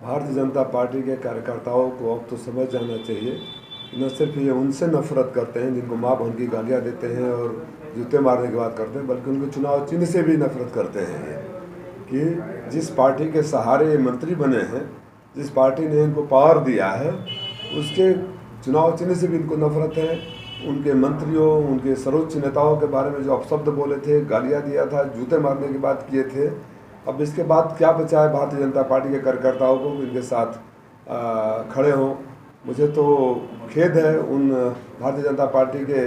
Bharatiya Janata party के कार्यकर्ताओं को अब तो समझ जाना चाहिए कि न सिर्फ ये उनसे नफरत करते हैं जिनको माँ बहन की गालियाँ देते हैं और जूते मारने की बात करते हैं, बल्कि उनके चुनाव चिन्ह से भी नफरत करते हैं ये कि जिस पार्टी के सहारे ये मंत्री बने हैं, जिस पार्टी ने इनको पावर दिया है, उसके चुनाव चिन्ह से भी इनको नफरत है। उनके मंत्रियों, उनके सर्वोच्च नेताओं के बारे में जो अपशब्द बोले थे, गालियाँ दिया था, जूते मारने की बात किए थे, अब इसके बाद क्या बचा है भारतीय जनता पार्टी के कार्यकर्ताओं को इनके साथ खड़े हों। मुझे तो खेद है उन भारतीय जनता पार्टी के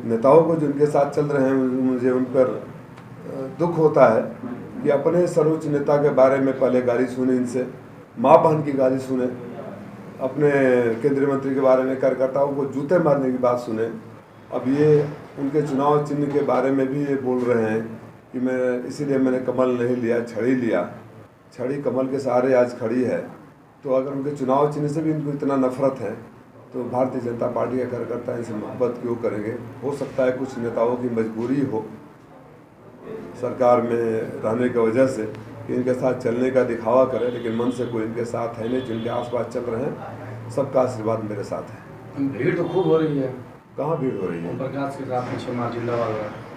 नेताओं को जो इनके साथ चल रहे हैं। मुझे उन पर दुख होता है कि अपने सर्वोच्च नेता के बारे में पहले गाली सुने, इनसे माँ बहन की गाली सुने, अपने केंद्रीय मंत्री के बारे में कार्यकर्ताओं को जूते मारने की बात सुने। अब ये उनके चुनाव चिन्ह के बारे में भी ये बोल रहे हैं कि मैं इसीलिए मैंने कमल नहीं लिया, छड़ी लिया। छड़ी कमल के सहारे आज खड़ी है। तो अगर उनके चुनाव चिन्ह से भी इनको इतना नफरत है तो भारतीय जनता पार्टी के कार्यकर्ता इनसे मोहब्बत क्यों करेंगे। हो सकता है कुछ नेताओं की मजबूरी हो सरकार में रहने की वजह से कि इनके साथ चलने का दिखावा करें, लेकिन मन से कोई इनके साथ है नहीं। जिनके आसपास चल रहे हैं सबका आशीर्वाद मेरे साथ है। भीड़ तो खूब हो रही है। कहाँ भीड़ हो रही है? प्रकाश के साथ पीछे जिंदाबाद।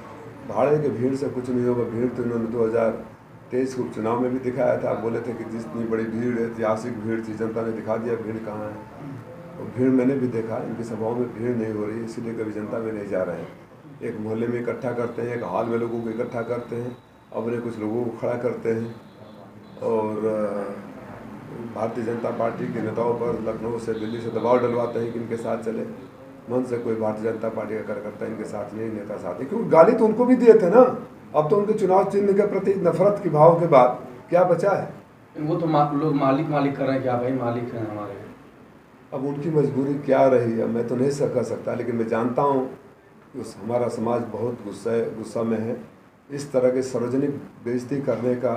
भाड़े के भीड़ से कुछ नहीं होगा। भीड़ तो इन्होंने 2023 उपचुनाव में भी दिखाया था। बोले थे कि जितनी बड़ी भीड़, ऐतिहासिक भीड़ थी, जनता ने दिखा दिया भीड़ कहाँ है। और भीड़ मैंने भी देखा, इनकी सभाओं में भीड़ नहीं हो रही, इसीलिए कभी जनता में नहीं जा रहे हैं। एक मोहल्ले में इकट्ठा करते हैं, एक हॉल में लोगों को इकट्ठा करते हैं, अपने कुछ लोगों को खड़ा करते हैं और भारतीय जनता पार्टी के नेताओं पर लखनऊ से, दिल्ली से दबाव डलवाते हैं कि इनके साथ चले। मन से कोई भारतीय जनता पार्टी का कार्यकर्ता इनके साथ नहीं, नेता साथ ही, क्योंकि गाली तो उनको भी दिए थे ना। अब तो उनके चुनाव चिन्ह के प्रति नफरत के भाव के बाद क्या बचा है? वो तो लोग मालिक कर रहे हैं, क्या भाई मालिक हैं हमारे। अब उनकी मजबूरी क्या रही है मैं तो नहीं कह सकता, लेकिन मैं जानता हूँ कि हमारा समाज बहुत गुस्सा में है। इस तरह के सार्वजनिक बेइज्जती करने का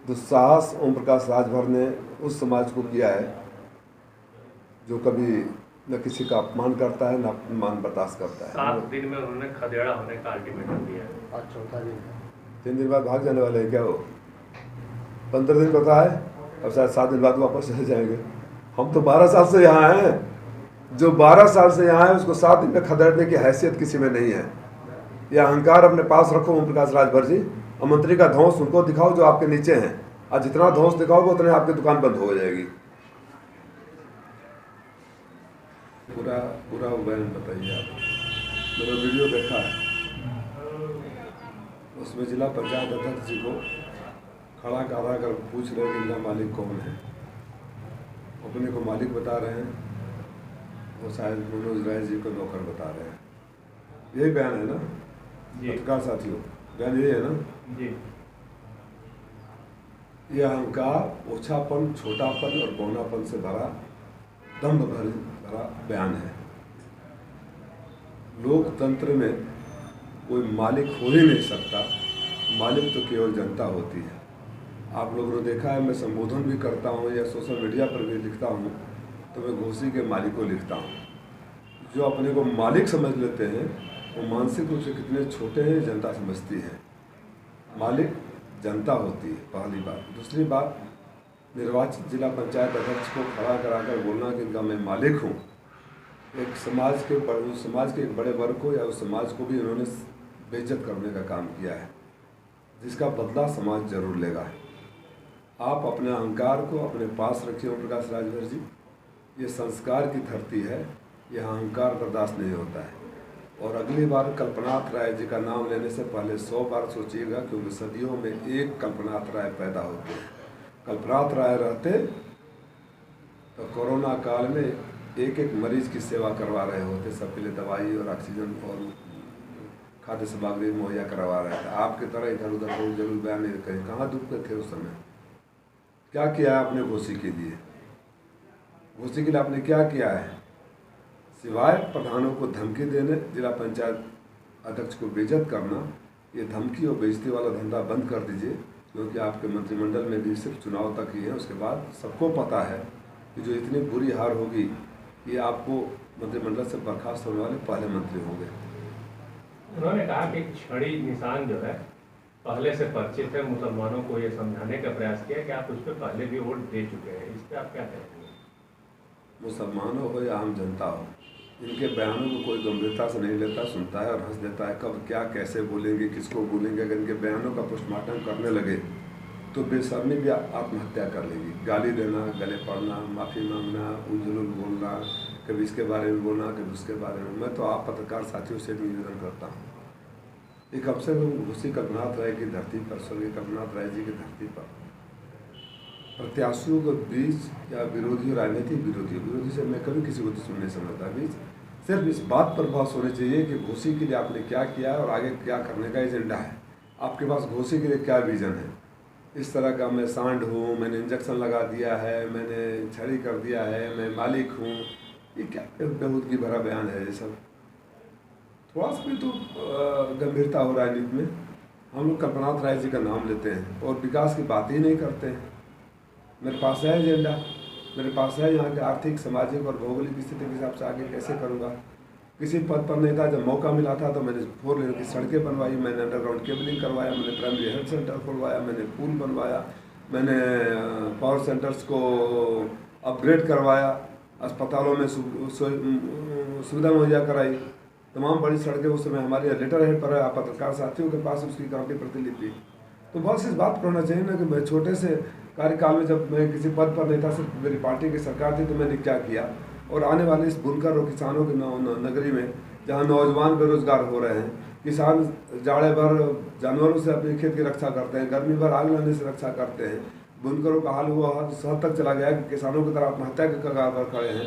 दुस्साहस ओम प्रकाश राजभर ने उस समाज को किया है जो कभी न किसी का अपमान करता है, न अपमान बर्दाश्त करता है। 7 दिन में उन्होंने खदेड़ा होने का अल्टीमेटम दिया है। आज चौथा दिन, 3 दिन बाद भाग जाने वाले हैं क्या वो? 15 दिन पता है, अब शायद 7 दिन बाद वापस चले जाएंगे। हम तो 12 साल से यहाँ हैं। जो 12 साल से यहाँ है उसको 7 दिन में खदेड़ने की हैसियत किसी में नहीं है। यह अहंकार अपने पास रखो ओम प्रकाश राजभर जी। और मंत्री का धौंस उनको दिखाओ जो आपके नीचे हैं, और जितना धौंस दिखाओगे उतने आपकी दुकान बंद हो जाएगी। पूरा बयान बताइए आप। मेरा वीडियो देखा है, उसमें जिला पंचायत अध्यक्ष जी को खड़ा करा कर पूछ रहे कि इनका मालिक कौन है। अपने को मालिक बता रहे हैं, वो शायद मनोज राय जी को नौकर बता रहे हैं। यही बयान है ना पत्रकार साथियों? बयान यही है ना जी। यह अहंकार, ओछापन, छोटापन और बौनापन से भरा, दम्भ भरा बयान है। लोकतंत्र में कोई मालिक हो ही नहीं सकता। मालिक तो केवल जनता होती है। आप लोगों ने देखा है, मैं संबोधन भी करता हूँ या सोशल मीडिया पर भी लिखता हूँ तो मैं घोसी के मालिक को लिखता हूँ। जो अपने को मालिक समझ लेते हैं वो मानसिक रूप से कितने छोटे हैं जनता समझती है। मालिक जनता होती है, पहली बात। दूसरी बात, निर्वाचित जिला पंचायत अध्यक्ष को खड़ा कराकर बोलना कि इनका मैं मालिक हूँ, एक समाज के एक बड़े वर्ग को या उस समाज को भी उन्होंने बेइज्जत करने का काम किया है, जिसका बदला समाज जरूर लेगा। आप अपने अहंकार को अपने पास रखिए ओम प्रकाश राजभर जी। ये संस्कार की धरती है, यह अहंकार बर्दाश्त नहीं होता है। और अगली बार कल्पनाथ राय जी का नाम लेने से पहले 100 बार सोचिएगा, क्योंकि सदियों में एक कल्पनाथ राय पैदा होते हैं। कल्पनाथ राय रहते तो कोरोना काल में एक मरीज की सेवा करवा रहे होते, सबके लिए दवाई और ऑक्सीजन और खाद्य सामग्री मुहैया करवा रहे थे। आपकी तरह इधर उधर लोग जरूर बयान नहीं करें। कहाँ दुखते थे उस समय? क्या किया है आपने घोसी के लिए? घोसी के लिए आपने क्या किया है? सिवाय प्रधानों को धमकी देने, जिला पंचायत अध्यक्ष को बेइज्जत करना, ये धमकी और बेइज्जती वाला धंधा बंद कर दीजिए। क्योंकि आपके मंत्रिमंडल में भी सिर्फ चुनाव तक ही है, उसके बाद सबको पता है कि जो इतनी बुरी हार होगी, ये आपको मंत्रिमंडल से बर्खास्त होने वाले पहले मंत्री होंगे। उन्होंने कहा कि छड़ी निशान जो है पहले से परिचित है, मुसलमानों को ये समझाने का प्रयास किया कि आप उस पर पहले भी वोट दे चुके हैं, इस पर आप क्या कहेंगे? मुसलमान हो या आम जनता हो, इनके बयानों को कोई गंभीरता से नहीं लेता, सुनता है और हंस देता है। कब क्या कैसे बोलेंगे, किसको बोलेंगे, अगर इनके बयानों का पोस्टमार्टम करने लगे तो बेशर्मी भी आत्महत्या कर लेगी। गाली देना, गले पड़ना, माफ़ी मांगना, उजुल बोलना, कभी इसके बारे में बोलना, कभी उसके बारे में। मैं तो आप पत्रकार साथियों से निवेदन करता हूँ, एक अवसर घोसी कल्पनाथ राय की धरती पर, स्वर्गीय कल्पनाथ राय जी की धरती पर प्रत्याशियों के बीच या विरोधी, राजनीतिक विरोधी से मैं कभी किसी को दुश्मन नहीं समझता, बीच सिर्फ इस बात पर बहस होनी चाहिए कि घोसी के लिए आपने क्या किया और आगे क्या करने का एजेंडा है, आपके पास घोसी के लिए क्या विजन है। इस तरह का मैं सांड हूँ, मैंने इंजेक्शन लगा दिया है, मैंने छड़ी कर दिया है, मैं मालिक हूँ, ये क्या बेहूदगी भरा बयान है ये सब। थोड़ा सा भी तो गंभीरता हो राजनीति में। हम लोग कल्पनाथ राय जी का नाम लेते हैं और विकास की बात ही नहीं करते हैं। मेरे पास है एजेंडा, मेरे पास है यहाँ के आर्थिक, सामाजिक और भौगोलिक स्थिति के हिसाब से आगे कैसे करूँगा। किसी पद पर नहीं था, जब मौका मिला था तो मैंने 4 लेन की सड़कें बनवाई, मैंने अंडरग्राउंड केबलिंग करवाया, मैंने प्राइमरी हेल्थ सेंटर खुलवाया, मैंने पुल बनवाया, मैंने पावर सेंटर्स को अपग्रेड करवाया, अस्पतालों में सुविधा मुहैया कराई, तमाम बड़ी सड़कें उस समय हमारे लेटर हेड पर है, आप पत्रकार साथियों के पास उसकी काफी प्रतिलिपि। तो बस इस बात पर होना चाहिए ना कि मैं छोटे से कार्यकाल में जब मैं किसी पद पर नहीं था, सिर्फ मेरी पार्टी की सरकार थी, तो मैंने क्या किया। और आने वाले इस बुनकर और किसानों की नगरी में जहाँ नौजवान बेरोजगार हो रहे हैं, किसान जाड़े भर जानवरों से अपने खेत की रक्षा करते हैं, गर्मी भर आग लगने से रक्षा करते हैं, बुनकरों का हाल हुआ हद तक चला गया कि किसानों की तरह आत्महत्या के कगार पर खड़े हैं।